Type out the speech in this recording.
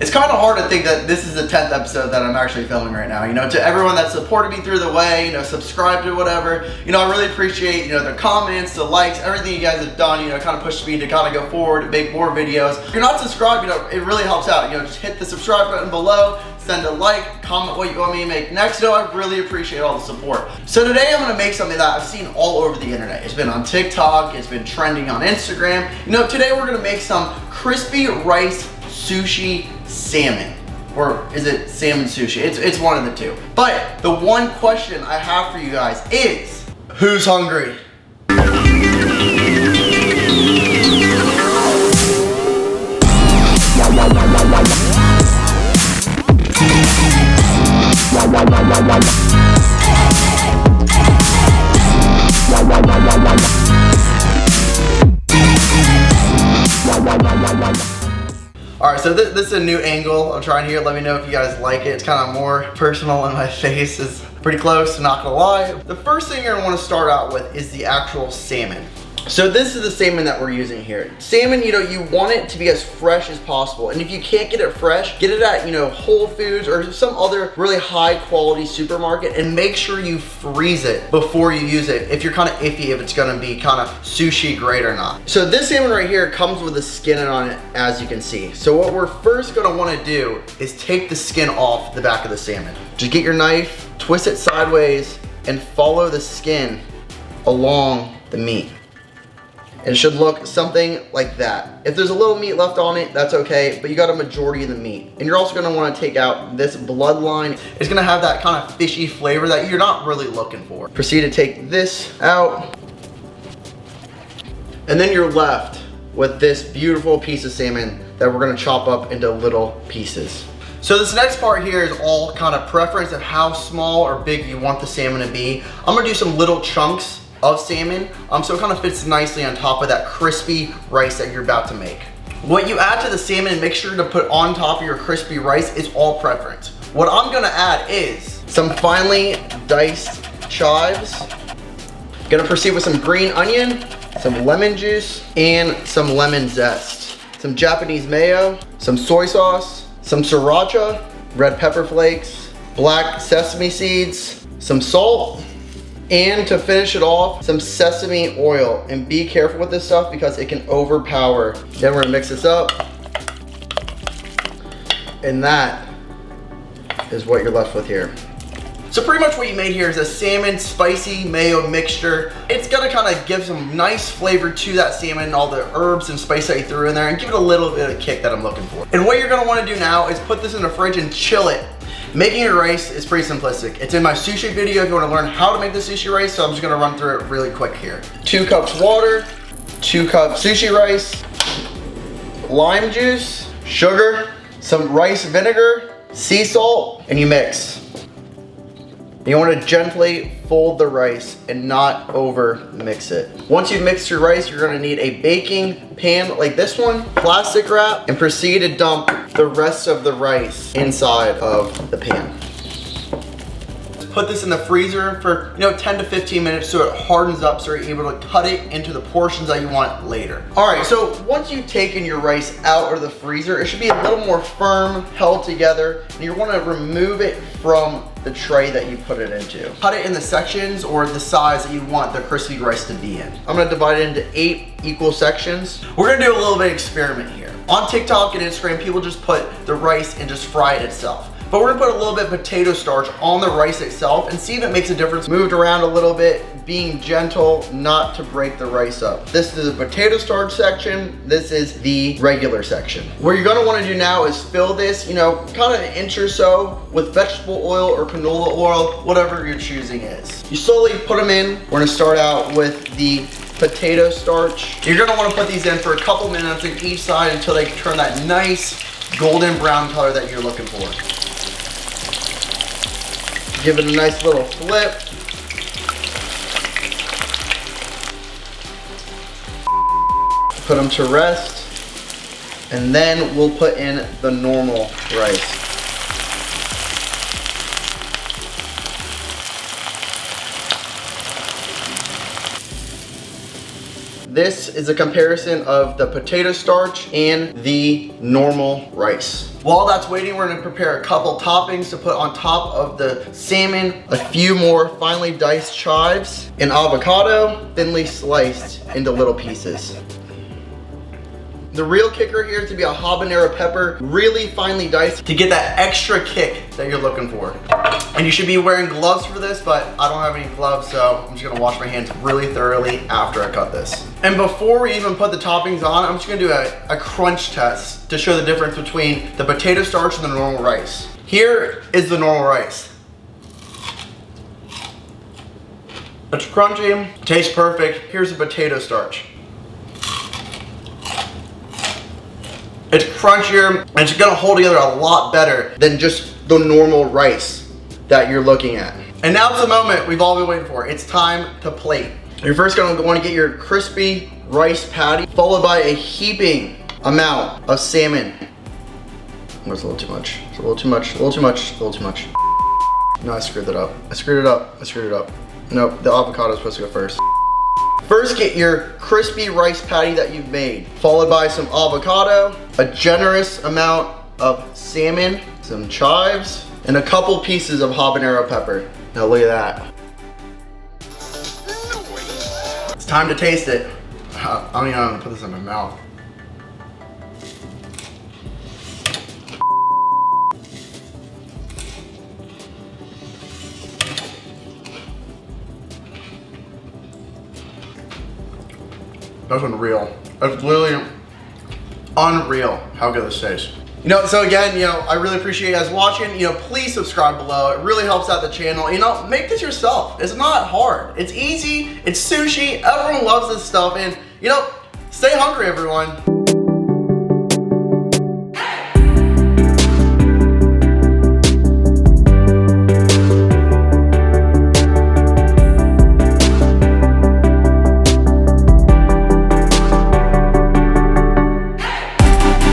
It's kind of hard to think that this is the 10th episode that I'm actually filming right now. You know, to everyone that supported me through the way, you know, subscribed to whatever, you know, I really appreciate, you know, the comments, the likes, everything you guys have done, you know, kind of pushed me to kind of go forward and make more videos. If you're not subscribed, you know, it really helps out. You know, just hit the subscribe button below, send a like, comment what you want me to make next. You know, I really appreciate all the support. So today I'm gonna make something that I've seen all over the internet. It's been on TikTok, it's been trending on Instagram. You know, today we're gonna make some crispy rice sushi salmon. Or is it salmon sushi? It's one of the two. But the one question I have for you guys is, who's hungry? Alright, so this is a new angle I'm trying here. Let me know if you guys like it. It's kind of more personal and my face is pretty close, not gonna lie. The first thing you're gonna want to start out with is the actual salmon. So this is the salmon that we're using here. Salmon, you know, you want it to be as fresh as possible. And if you can't get it fresh, get it at, you know, Whole Foods or some other really high quality supermarket, and make sure you freeze it before you use it if you're kind of iffy if it's gonna be kind of sushi grade or not. So this salmon right here comes with the skin on it, as you can see. So what we're first gonna wanna do is take the skin off the back of the salmon. Just get your knife, twist it sideways, and follow the skin along the meat. It should look something like that. If there's a little meat left on it, that's okay, but you got a majority of the meat. And you're also gonna wanna take out this bloodline. It's gonna have that kind of fishy flavor that you're not really looking for. Proceed to take this out. And then you're left with this beautiful piece of salmon that we're gonna chop up into little pieces. So this next part here is all kind of preference of how small or big you want the salmon to be. I'm gonna do some little chunks of salmon, so it kind of fits nicely on top of that crispy rice that you're about to make. What you add to the salmon and make sure to put on top of your crispy rice is all preference. What I'm gonna add is some finely diced chives. Gonna proceed with some green onion, some lemon juice, and some lemon zest. Some Japanese mayo, some soy sauce, some sriracha, red pepper flakes, black sesame seeds, some salt, and to finish it off, some sesame oil. And be careful with this stuff because it can overpower. Then we're gonna mix this up. And that is what you're left with here. So pretty much what you made here is a salmon spicy mayo mixture. It's gonna kind of give some nice flavor to that salmon, all the herbs and spice that you threw in there, and give it a little bit of kick that I'm looking for. And what you're gonna wanna do now is put this in the fridge and chill it. Making your rice is pretty simplistic. It's in my sushi video if you want to learn how to make the sushi rice, so I'm just going to run through it really quick here. 2 cups water, 2 cups sushi rice, lime juice, sugar, some rice vinegar, sea salt, and you mix. You want to gently fold the rice and not over mix it. Once you've mixed your rice, you're going to need a baking pan like this one, plastic wrap, and proceed to dump the rest of the rice inside of the pan. Put this in the freezer for 10 to 15 minutes so it hardens up so you're able to cut it into the portions that you want later. Alright, so once you've taken your rice out of the freezer, it should be a little more firm, held together, and you want to remove it from the tray that you put it into. Cut it in the sections or the size that you want the crispy rice to be in. I'm gonna divide it into 8 equal sections. We're gonna do a little bit of experiment here. On TikTok and Instagram, people just put the rice and just fry it itself. But we're gonna put a little bit of potato starch on the rice itself and see if it makes a difference. Moved around a little bit, being gentle, not to break the rice up. This is the potato starch section. This is the regular section. What you're gonna wanna do now is fill this, kind of an inch or so with vegetable oil or canola oil, whatever your choosing is. You slowly put them in. We're gonna start out with the potato starch. You're gonna wanna put these in for a couple minutes on each side until they turn that nice golden brown color that you're looking for. Give it a nice little flip. Put them to rest. And then we'll put in the normal rice. This is a comparison of the potato starch and the normal rice. While that's waiting, we're gonna prepare a couple toppings to put on top of the salmon. A few more finely diced chives, an avocado, thinly sliced into little pieces. The real kicker here is to be a habanero pepper, really finely diced to get that extra kick that you're looking for. And you should be wearing gloves for this, but I don't have any gloves, so I'm just gonna wash my hands really thoroughly after I cut this. And before we even put the toppings on, I'm just gonna do a crunch test to show the difference between the potato starch and the normal rice. Here is the normal rice. It's crunchy, tastes perfect. Here's the potato starch. It's crunchier, and it's gonna hold together a lot better than just the normal rice that you're looking at. And now it's the moment we've all been waiting for. It's time to plate. You're first gonna want to get your crispy rice patty, followed by a heaping amount of salmon. That's a little too much. It's a little too much, a little too much, a little too much. No, I screwed that up. I screwed it up, I screwed it up. Nope, the avocado is supposed to go first. First, get your crispy rice patty that you've made, followed by some avocado, a generous amount of salmon, some chives, and a couple pieces of habanero pepper. Now look at that. It's time to taste it. I don't even know how to put this in my mouth. That's unreal. That's literally unreal how good this tastes. You know, so again, you know, I really appreciate you guys watching. You know, please subscribe below. It really helps out the channel. You know, make this yourself. It's not hard. It's easy. It's sushi. Everyone loves this stuff. And, you know, stay hungry, everyone.